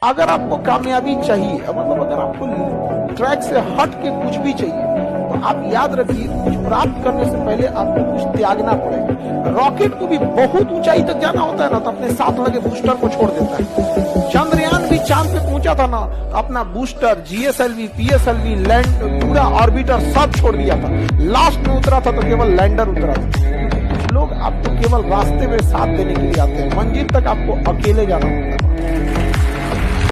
अगर आपको कामयाबी चाहिए, मतलब अगर आपको ट्रैक से हट के कुछ भी चाहिए, तो आप याद रखिए कुछ प्राप्त करने से पहले आपको कुछ त्यागना पड़ेगा। रॉकेट को भी बहुत ऊंचाई तक जाना होता है ना, तो अपने साथ लगे बूस्टर को छोड़ देता है। चंद्रयान भी चांद पे पहुंचा था ना, अपना बूस्टर, जीएसएलवी, पीएसएलवी, लैंड, पूरा ऑर्बिटर सब छोड़ दिया था। लास्ट में उतरा था तो केवल लैंडर उतरा था। कुछ लोग आपको केवल रास्ते में साथ देने के लिए आते हैं, मंजिल तक आपको अकेले जाना होता है।